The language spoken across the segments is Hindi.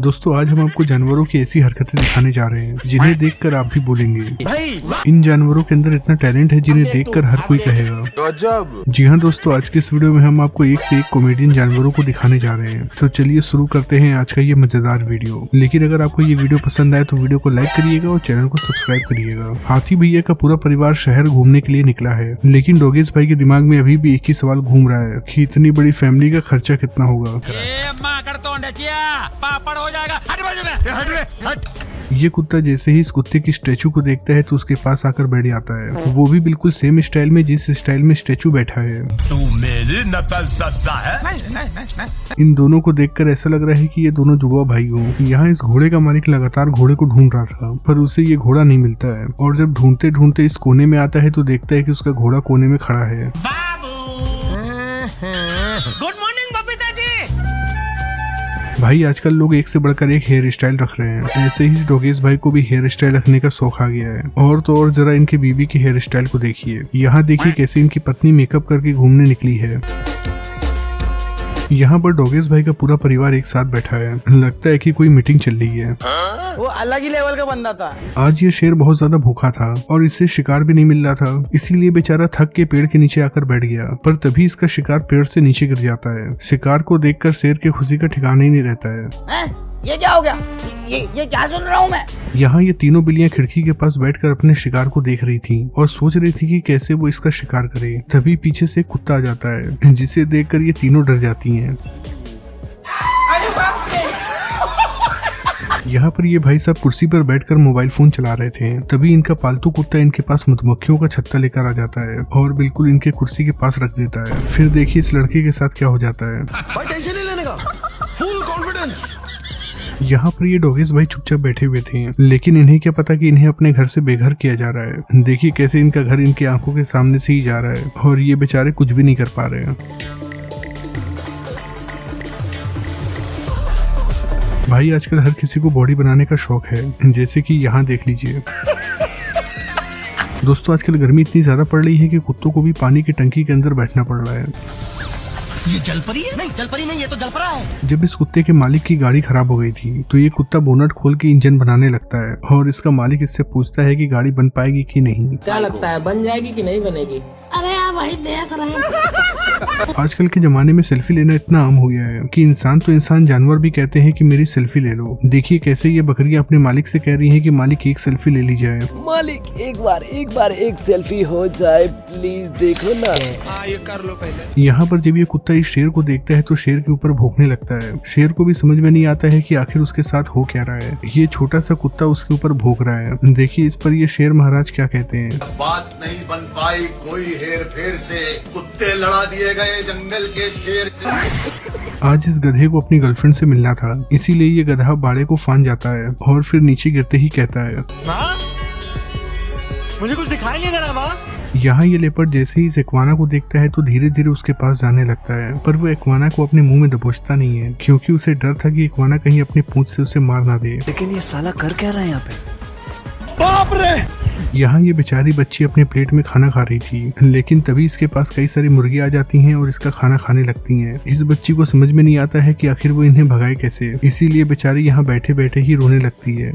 दोस्तों आज हम आपको जानवरों की ऐसी हरकतें दिखाने जा रहे हैं जिन्हें देखकर आप भी बोलेंगे इन जानवरों के अंदर इतना टैलेंट है जिन्हें देखकर हर कोई कहेगा। जी हाँ दोस्तों, आज के इस वीडियो में हम आपको एक से एक कॉमेडियन जानवरों को दिखाने जा रहे हैं। तो चलिए शुरू करते हैं आज का ये मजेदार वीडियो। लेकिन अगर आपको ये वीडियो पसंद आए तो वीडियो को लाइक करिएगा और चैनल को सब्सक्राइब करिएगा। हाथी भैया का पूरा परिवार शहर घूमने के लिए निकला है, लेकिन डोगेश भाई के दिमाग में अभी भी एक ही सवाल घूम रहा है कि इतनी बड़ी फैमिली का खर्चा कितना होगा। पापड़ हो जाएगा। हट। ये कुत्ता जैसे ही इस कुत्ते की स्टैचू को देखता है तो उसके पास आकर बैठ जाता है, वो भी बिल्कुल सेम स्टाइल में जिस स्टाइल में स्टैचू बैठा है। तू मेरी नकल करता है? नहीं। इन दोनों को देखकर ऐसा लग रहा है कि ये दोनों जुड़वा भाई हों। यहाँ इस घोड़े का मालिक लगातार घोड़े को ढूंढ रहा था, पर उसे ये घोड़ा नहीं मिलता है और जब ढूंढते ढूंढते इस कोने में आता है तो देखता है कि उसका घोड़ा कोने में खड़ा है। Good morning Babita ji. भाई आजकल लोग एक से बढ़कर एक हेयर स्टाइल रख रहे हैं, ऐसे ही डोगेश भाई को भी हेयर स्टाइल रखने का शौक आ गया है। और तो और जरा इनकी बीवी की हेयर स्टाइल को देखिए। यहाँ देखिए कैसे इनकी पत्नी मेकअप करके घूमने निकली है। यहाँ पर डोगेश भाई का पूरा परिवार एक साथ बैठा है, लगता है कि कोई मीटिंग चल रही है। वो अलग ही लेवल का बंदा था। आज ये शेर बहुत ज्यादा भूखा था और इससे शिकार भी नहीं मिल रहा था, इसीलिए बेचारा थक के पेड़ के नीचे आकर बैठ गया। पर तभी इसका शिकार पेड़ से नीचे गिर जाता है। शिकार को देखकर शेर के खुशी का ठिकाना ही नहीं रहता है। ये क्या हो गया? ये क्या सुन रहा हूँ मैं? यहाँ ये तीनों बिल्लियां खिड़की के पास बैठकर अपने शिकार को देख रही थी और सोच रही थी कि कैसे वो इसका शिकार करे। तभी पीछे से एक कुत्ता आ जाता है, जिसे देखकर ये तीनों डर जाती हैं। यहाँ पर ये भाई साहब कुर्सी पर बैठकर मोबाइल फोन चला रहे थे, तभी इनका पालतू कुत्ता इनके पास मधुमक्खियों का छत्ता लेकर आ जाता है और बिल्कुल इनके कुर्सी के पास रख देता है। फिर देखिए इस लड़के के साथ क्या हो जाता है। भाई टेंशन नहीं लेने का, फुल कॉन्फिडेंस। यहाँ पर ये डोगेश भाई चुपचाप बैठे हुए थे, लेकिन इन्हें क्या पता कि इन्हें अपने घर से बेघर किया जा रहा है। देखिए कैसे इनका घर इनकी आंखों के सामने से ही जा रहा है और ये बेचारे कुछ भी नहीं कर पा रहे हैं। भाई आजकल हर किसी को बॉडी बनाने का शौक है, जैसे कि यहाँ देख लीजिए। दोस्तों आजकल गर्मी इतनी ज्यादा पड़ रही है कि कुत्तों को भी पानी की टंकी के अंदर बैठना पड़ रहा है। ये जलपरी है? नहीं जलपरी नहीं, ये तो जलपरा है। जब इस कुत्ते के मालिक की गाड़ी खराब हो गई थी तो ये कुत्ता बोनट खोल के इंजन बनाने लगता है और इसका मालिक इससे पूछता है कि गाड़ी बन पाएगी कि नहीं। क्या लगता है बन जाएगी कि नहीं बनेगी? अरे यार भाई देख रहे हैं। आजकल के जमाने में सेल्फी लेना इतना आम हो गया है कि इंसान तो इंसान जानवर भी कहते हैं कि मेरी सेल्फी ले लो। देखिए कैसे ये बकरियां अपने मालिक से कह रही हैं कि मालिक एक सेल्फी ले ली जाए। मालिक एक बार एक सेल्फी हो जाए प्लीज, देखो ना। ये कर लो पहले। यहाँ पर जब ये कुत्ता इस शेर को देखता है तो शेर के ऊपर भौंकने लगता है। शेर को भी समझ में नहीं आता है कि आखिर उसके साथ हो क्या रहा है। ये छोटा सा कुत्ता उसके ऊपर भौंक रहा है। देखिए इस पर ये शेर महाराज क्या कहते हैं। बात नहीं बन पाई कोई हेर फेर से, कुत्ते लड़ा दिए गए जंगल के शेर से। आज इस गधे को अपनी गर्लफ्रेंड से मिलना था, इसीलिए ये गधा बाड़े को फान जाता है और फिर नीचे गिरते ही कहता है, माँ, मुझे कुछ दिखाई नहीं दे रहा माँ। यहाँ ये लेपर्ड जैसे ही इस एक्वाना को देखता है तो धीरे धीरे उसके पास जाने लगता है, पर वो एक्वाना को अपने मुंह में दबोचता नहीं है क्योंकि उसे डर था कि एक्वाना कहीं अपनी पूंछ से उसे मार ना दे। लेकिन ये साला कर क्या रहा है यहाँ पे? बाप रे! यहाँ ये बेचारी बच्ची अपने प्लेट में खाना खा रही थी, लेकिन तभी इसके पास कई सारी मुर्गियां आ जाती हैं और इसका खाना खाने लगती हैं। इस बच्ची को समझ में नहीं आता है कि आखिर वो इन्हें भगाए कैसे, इसीलिए बेचारी यहाँ बैठे बैठे ही रोने लगती है।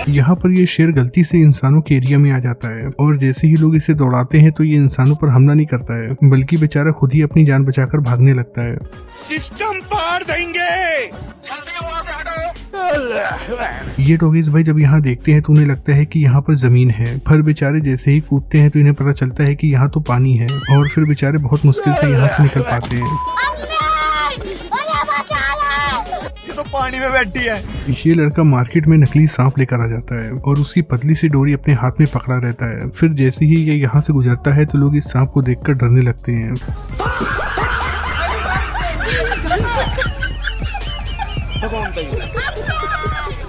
यहाँ पर ये शेर गलती से इंसानों के एरिया में आ जाता है और जैसे ही लोग इसे दौड़ाते हैं तो ये इंसानों पर हमला नहीं करता है, बल्कि बेचारा खुद ही अपनी जान बचाकर भागने लगता है। सिस्टम पार देंगे। ये डॉगीज भाई जब यहाँ देखते हैं तो उन्हें लगता है कि यहाँ पर जमीन है, पर बेचारे जैसे ही कूदते हैं तो इन्हें पता चलता है कि यहाँ तो पानी है और फिर बेचारे बहुत मुश्किल से यहाँ से निकल पाते हैं। ये तो पानी में बैठी है। ये लड़का मार्केट में नकली सांप लेकर आ जाता है और उसकी पतली सी डोरी अपने हाथ में पकड़ा रहता है। फिर जैसे ही ये यहाँ से गुजरता है तो लोग इस सांप को देखकर डरने लगते हैं।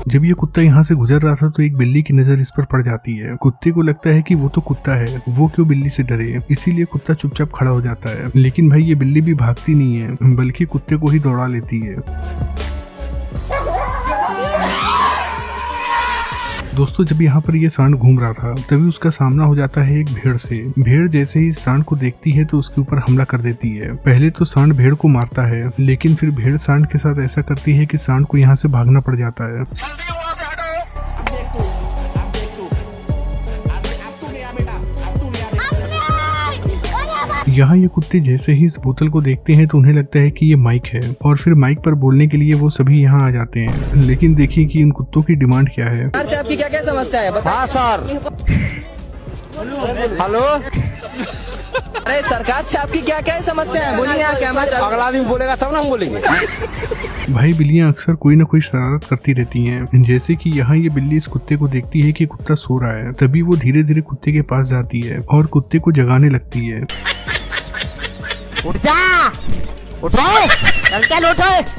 जब ये कुत्ता यहाँ से गुजर रहा था तो एक बिल्ली की नजर इस पर पड़ जाती है। कुत्ते को लगता है कि वो तो कुत्ता है, वो क्यों बिल्ली से डरे, इसीलिए कुत्ता चुपचाप खड़ा हो जाता है। लेकिन भाई ये बिल्ली भी भागती नहीं है, बल्कि कुत्ते को ही दौड़ा लेती है। दोस्तों जब यहाँ पर ये सांड घूम रहा था तभी उसका सामना हो जाता है एक भेड़ से। भेड़ जैसे ही सांड को देखती है तो उसके ऊपर हमला कर देती है। पहले तो सांड भेड़ को मारता है, लेकिन फिर भेड़ सांड के साथ ऐसा करती है कि सांड को यहाँ से भागना पड़ जाता है। यहाँ ये कुत्ते जैसे ही इस बोतल को देखते हैं तो उन्हें लगता है कि ये माइक है और फिर माइक पर बोलने के लिए वो सभी यहाँ आ जाते हैं। लेकिन देखिए कि इन कुत्तों की डिमांड क्या है। सर से आपकी क्या क्या समस्या है? हाँ सर। हेलो। अरे सरकार से आपकी क्या क्या समस्या है? बोलिए। अगला आदमी बोलेगा तब ना हम बोलेंगे। भाई बिल्लियां अक्सर कोई ना कोई शरारत करती रहती हैं। जैसे कि यहाँ ये बिल्ली इस कुत्ते को देखती है कि कुत्ता सो रहा है, तभी वो धीरे धीरे कुत्ते के पास जाती है और कुत्ते को जगाने लगती है। उठ जा, उठो, चल चल उठो।